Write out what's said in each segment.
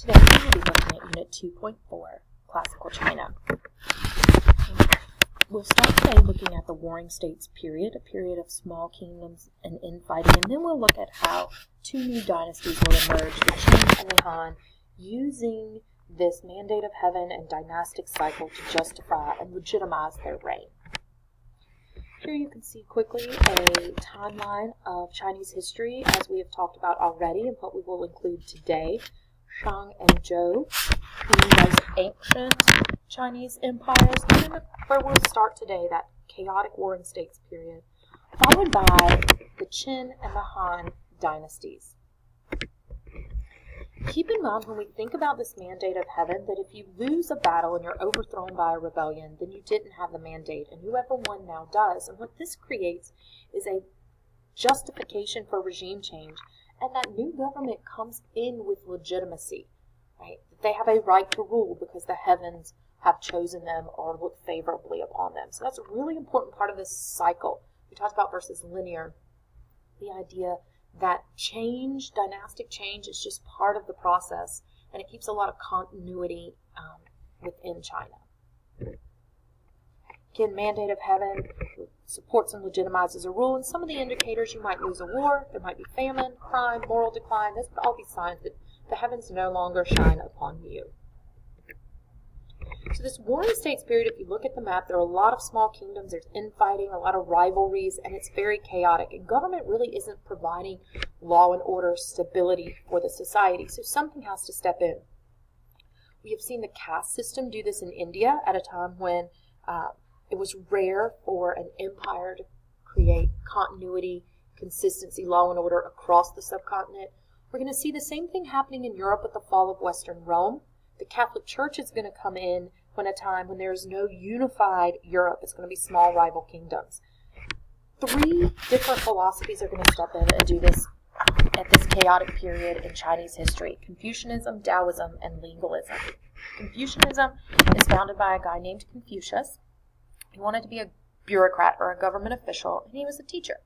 Today we will be looking at Unit 2.4, Classical China. We'll start today looking at the Warring States period, a period of small kingdoms and infighting, and then we'll look at how two new dynasties will emerge, the Qin and the Han, using this mandate of heaven and dynastic cycle to justify and legitimize their reign. Here you can see quickly a timeline of Chinese history, as we have talked about already, and what we will include today. Shang and Zhou, the most ancient Chinese empires, and then where we'll start today, that chaotic Warring States period, followed by the Qin and the Han dynasties. Keep in mind when we think about this mandate of heaven that if you lose a battle and you're overthrown by a rebellion, then you didn't have the mandate, and whoever won now does. And what this creates is a justification for regime change, and that new government comes in with legitimacy, right? They have a right to rule because the heavens have chosen them or look favorably upon them. So that's a really important part of this cycle. We talked about versus linear, the idea that change, dynastic change, is just part of the process, and it keeps a lot of continuity within China. Again, mandate of heaven supports and legitimizes a rule, and some of the indicators: you might lose a war, there might be famine, crime, moral decline. Those would all be signs that the heavens no longer shine upon you. So this Warring States period, if you look at the map, there are a lot of small kingdoms, there's infighting, a lot of rivalries, and it's very chaotic. And government really isn't providing law and order stability for the society, so something has to step in. We have seen the caste system do this in India at a time when it was rare for an empire to create continuity, consistency, law and order across the subcontinent. We're going to see the same thing happening in Europe with the fall of Western Rome. The Catholic Church is going to come in when a time when there is no unified Europe. It's going to be small rival kingdoms. Three different philosophies are going to step in and do this at this chaotic period in Chinese history: Confucianism, Taoism, and legalism. Confucianism is founded by a guy named Confucius. He wanted to be a bureaucrat or a government official, and he was a teacher.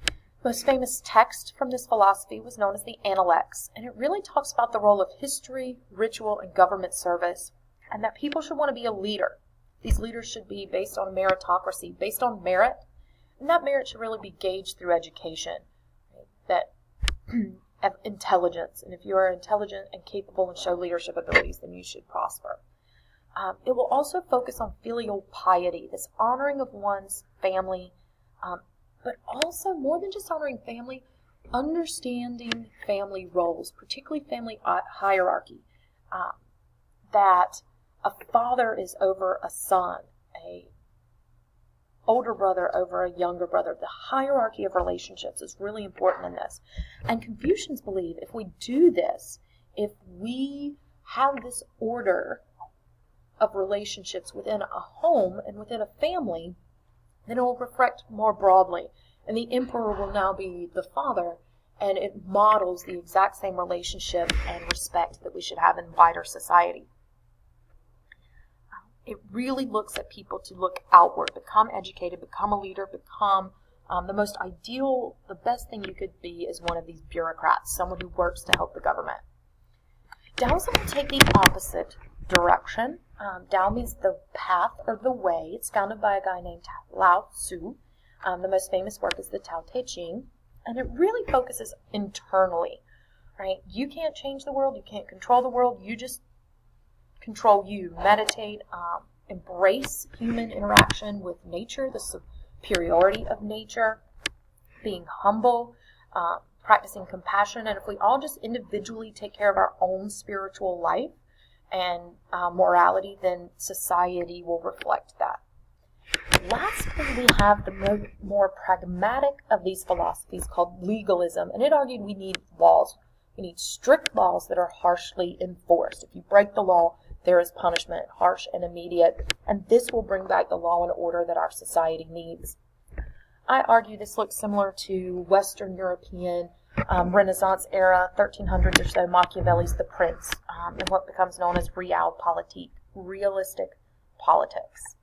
The most famous text from this philosophy was known as the Analects, and it really talks about the role of history, ritual, and government service, and that people should want to be a leader. These leaders should be based on meritocracy, based on merit, and that merit should really be gauged through education, right? That intelligence, and if you are intelligent and capable and show leadership abilities, then you should prosper. It will also focus on filial piety, this honoring of one's family, but also, more than just honoring family, understanding family roles, particularly family hierarchy, that a father is over a son, a older brother over a younger brother. The hierarchy of relationships is really important in this. And Confucians believe if we do this, if we have this order of relationships within a home and within a family, then it will reflect more broadly. And the emperor will now be the father, and it models the exact same relationship and respect that we should have in wider society. It really looks at people to look outward, become educated, become a leader, become the most ideal, the best thing you could be is one of these bureaucrats, someone who works to help the government. Taoism will take the opposite direction. Tao means the path or the way. It's founded by a guy named Lao Tzu. The most famous work is the Tao Te Ching, and it really focuses internally, right? You can't change the world. You can't control the world. You just control you. Meditate, embrace human interaction with nature, the superiority of nature, being humble, practicing compassion. And if we all just individually take care of our own spiritual life and morality, then society will reflect that. Lastly, we have the more pragmatic of these philosophies called legalism, and it argued we need laws. We need strict laws that are harshly enforced. If you break the law, there is punishment, harsh and immediate, and this will bring back the law and order that our society needs. I argue this looks similar to Western European Renaissance era, 1300s or so, Machiavelli's The Prince, and what becomes known as realpolitik, realistic politics.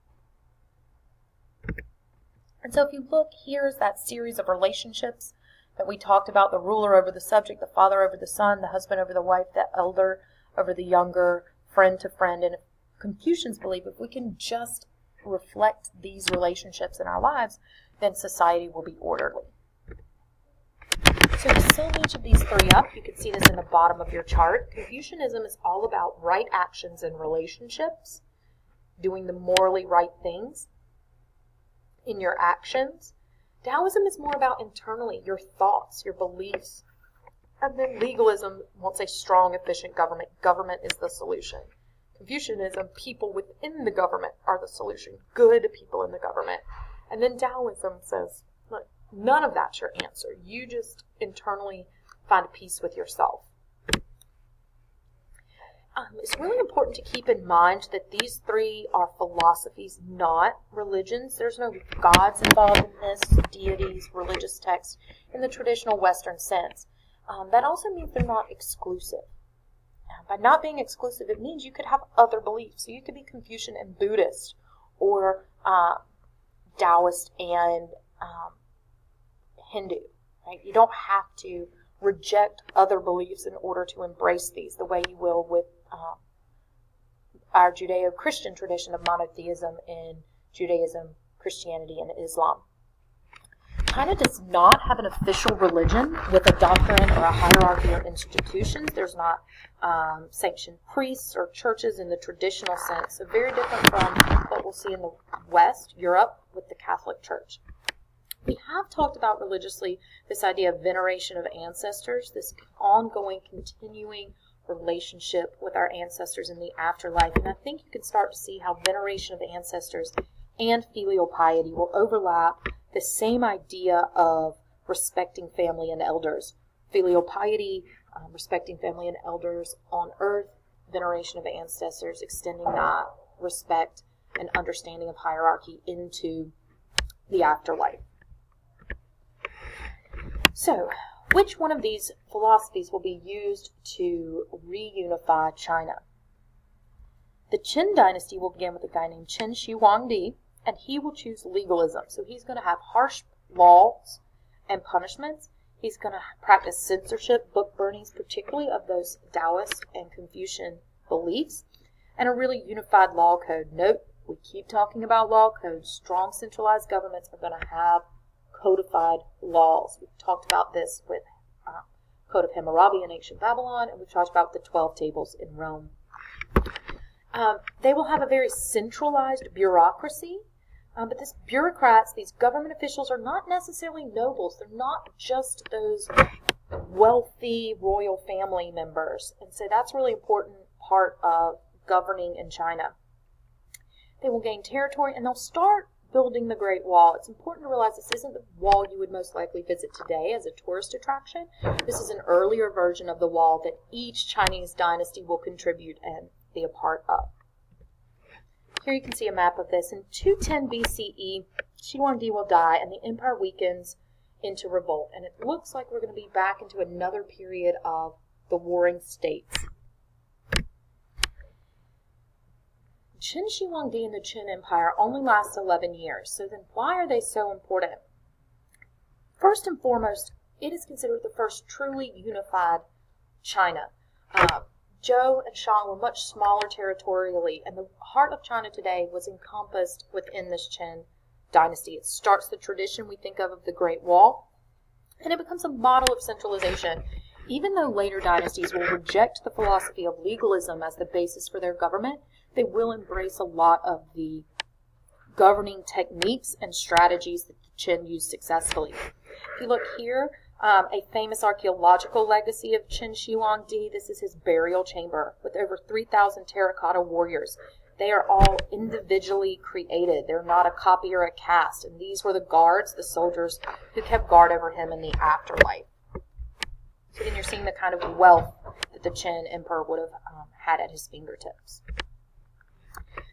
And so if you look, here's that series of relationships that we talked about: the ruler over the subject, the father over the son, the husband over the wife, the elder over the younger, friend to friend. And Confucians believe if we can just reflect these relationships in our lives, then society will be orderly. So to sum each of these three up, you can see this in the bottom of your chart. Confucianism is all about right actions and relationships, doing the morally right things in your actions. Taoism is more about internally, your thoughts, your beliefs. And then legalism wants a strong, efficient government. Government is the solution. Confucianism, people within the government are the solution. Good people in the government. And then Taoism says, look, none of that's your answer. You just internally find peace with yourself. It's really important to keep in mind that these three are philosophies, not religions. There's no gods involved in this, deities, religious texts, in the traditional Western sense. That also means they're not exclusive. By not being exclusive, it means you could have other beliefs. So you could be Confucian and Buddhist, or Taoist and Hindu. Right? You don't have to reject other beliefs in order to embrace these, the way you will with our Judeo-Christian tradition of monotheism in Judaism, Christianity, and Islam. China does not have an official religion with a doctrine or a hierarchy or institutions. There's not sanctioned priests or churches in the traditional sense. So very different from what we'll see in the West, Europe, with the Catholic Church. We have talked about religiously this idea of veneration of ancestors, this ongoing, continuing relationship with our ancestors in the afterlife. And I think you can start to see how veneration of ancestors and filial piety will overlap the same idea of respecting family and elders. Filial piety, respecting family and elders on earth, veneration of ancestors, extending that respect and understanding of hierarchy into the afterlife. So, which one of these philosophies will be used to reunify China? The Qin dynasty will begin with a guy named Qin Shi Huangdi, and he will choose legalism. So he's going to have harsh laws and punishments. He's going to practice censorship, book burnings, particularly of those Taoist and Confucian beliefs, and a really unified law code. Note, we keep talking about law codes. Strong centralized governments are going to have codified laws. We've talked about this with Code of Hammurabi in ancient Babylon, and we've talked about the 12 tables in Rome. They will have a very centralized bureaucracy, but these bureaucrats, these government officials, are not necessarily nobles. They're not just those wealthy royal family members, and so that's a really important part of governing in China. They will gain territory, and they'll start building the Great Wall. It's important to realize this isn't the wall you would most likely visit today as a tourist attraction. This is an earlier version of the wall that each Chinese dynasty will contribute and be a part of. Here you can see a map of this. In 210 BCE, Shi Huangdi will die and the empire weakens into revolt. And it looks like we're going to be back into another period of the warring states. Qin Shi Huangdi and the Qin Empire only last 11 years. So then why are they so important? First and foremost, it is considered the first truly unified China. Zhou and Shang were much smaller territorially, and the heart of China today was encompassed within this Qin dynasty. It starts the tradition we think of the Great Wall, and it becomes a model of centralization. Even though later dynasties will reject the philosophy of legalism as the basis for their government, they will embrace a lot of the governing techniques and strategies that the Qin used successfully. If you look here, a famous archaeological legacy of Qin Shi Huangdi, this is his burial chamber with over 3,000 terracotta warriors. They are all individually created. They're not a copy or a cast. And these were the guards, the soldiers, who kept guard over him in the afterlife. So then you're seeing the kind of wealth that the Qin emperor would have had at his fingertips.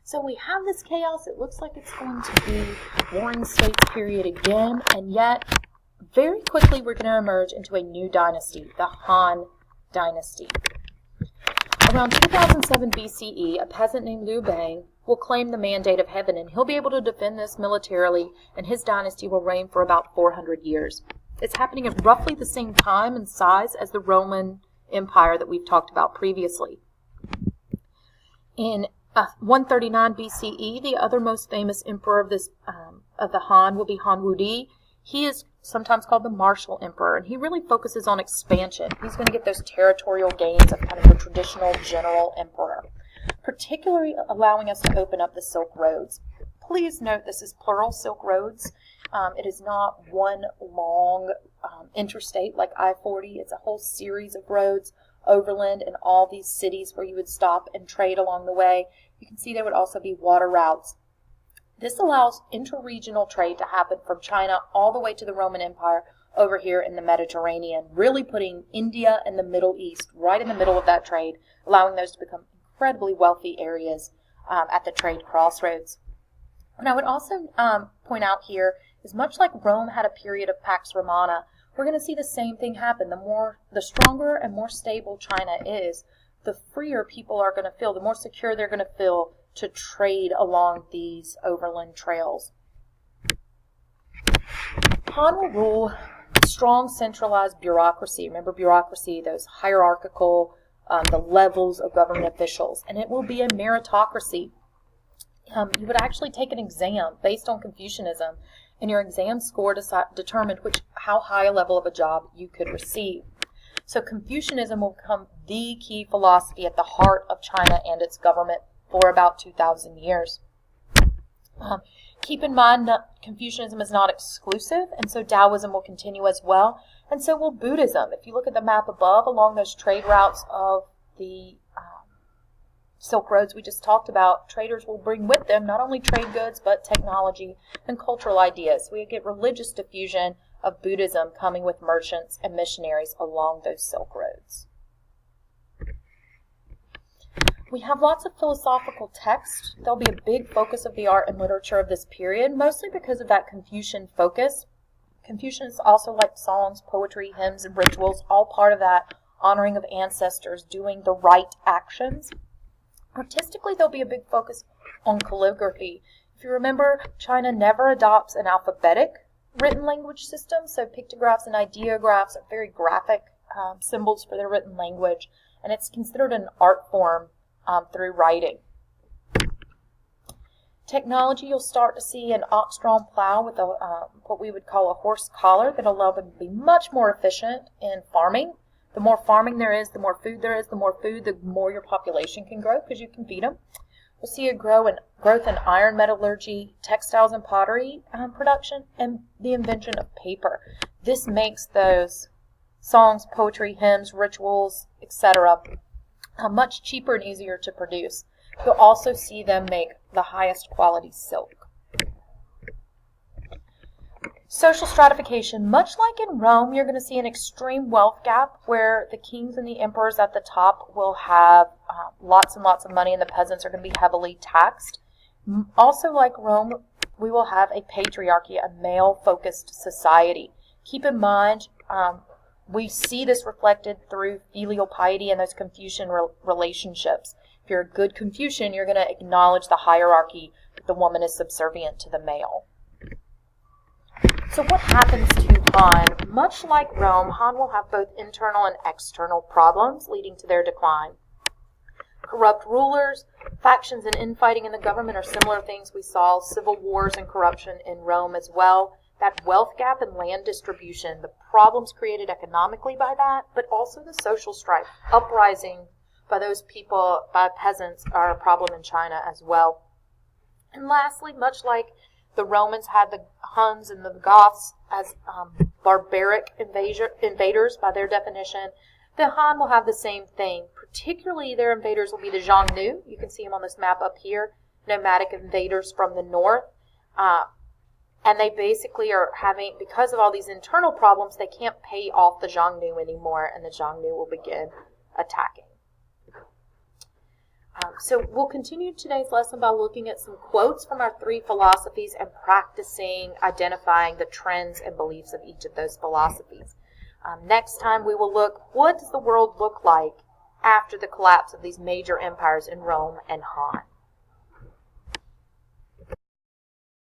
So we have this chaos. It looks like it's going to be warring states period again, and yet very quickly we're going to emerge into a new dynasty, the Han dynasty. Around 2007 BCE, a peasant named Liu Bang will claim the mandate of heaven, and he'll be able to defend this militarily, and his dynasty will reign for about 400 years. It's happening at roughly the same time and size as the Roman Empire that we've talked about previously. In 139 BCE, the other most famous emperor of the Han will be Han Wudi. He is sometimes called the Martial Emperor, and he really focuses on expansion. He's going to get those territorial gains of kind of the traditional general emperor, particularly allowing us to open up the Silk Roads. Please note this is plural Silk Roads. It is not one long interstate like I-40. It's a whole series of roads overland in all these cities where you would stop and trade along the way. You can see there would also be water routes. This allows interregional trade to happen from China all the way to the Roman Empire over here in the Mediterranean, really putting India and the Middle East right in the middle of that trade, allowing those to become incredibly wealthy areas at the trade crossroads. And I would also point out here is much like Rome had a period of Pax Romana, we're going to see the same thing happen. The stronger and more stable China is, the freer people are going to feel, the more secure they're going to feel to trade along these overland trails. Han will rule strong centralized bureaucracy. Remember bureaucracy, those hierarchical, the levels of government officials. And it will be a meritocracy. You would actually take an exam based on Confucianism, and your exam score determined how high a level of a job you could receive. So Confucianism will become the key philosophy at the heart of China and its government for about 2,000 years. Keep in mind that Confucianism is not exclusive, and so Taoism will continue as well, and so will Buddhism. If you look at the map above, along those trade routes of the Silk Roads we just talked about, traders will bring with them not only trade goods, but technology and cultural ideas. We get religious diffusion of Buddhism coming with merchants and missionaries along those Silk Roads. We have lots of philosophical text. There'll be a big focus of the art and literature of this period, mostly because of that Confucian focus. Confucians also liked songs, poetry, hymns, and rituals, all part of that honoring of ancestors, doing the right actions. Artistically, there'll be a big focus on calligraphy. If you remember, China never adopts an alphabetic written language system, so pictographs and ideographs are very graphic symbols for their written language, and it's considered an art form through writing. Technology, you'll start to see an ox-drawn plow with what we would call a horse collar that allow them to be much more efficient in farming. The more farming there is, the more food there is, the more your population can grow because you can feed them. We'll see a growth in iron metallurgy, textiles and pottery production, and the invention of paper. This makes those songs, poetry, hymns, rituals, etc. Much cheaper and easier to produce. You'll also see them make the highest quality silk. Social stratification. Much like in Rome, you're going to see an extreme wealth gap where the kings and the emperors at the top will have lots and lots of money, and the peasants are going to be heavily taxed. Also, like Rome, we will have a patriarchy, a male-focused society. Keep in mind, we see this reflected through filial piety and those Confucian relationships. If you're a good Confucian, you're going to acknowledge the hierarchy that the woman is subservient to the male. So what happens to Han? Much like Rome, Han will have both internal and external problems leading to their decline. Corrupt rulers, factions, and infighting in the government are similar things we saw, civil wars and corruption in Rome as well. That wealth gap and land distribution, the problems created economically by that, but also the social strife, uprising by those people, by peasants, are a problem in China as well. And lastly, much like the Romans had the Huns and the Goths as barbaric invaders by their definition, the Han will have the same thing. Particularly their invaders will be the Xiongnu. You can see them on this map up here, nomadic invaders from the north. And they basically are having, because of all these internal problems, they can't pay off the Xiongnu anymore, and the Xiongnu will begin attacking. So we'll continue today's lesson by looking at some quotes from our three philosophies and practicing identifying the trends and beliefs of each of those philosophies. Next time we will look, what does the world look like after the collapse of these major empires in Rome and Han?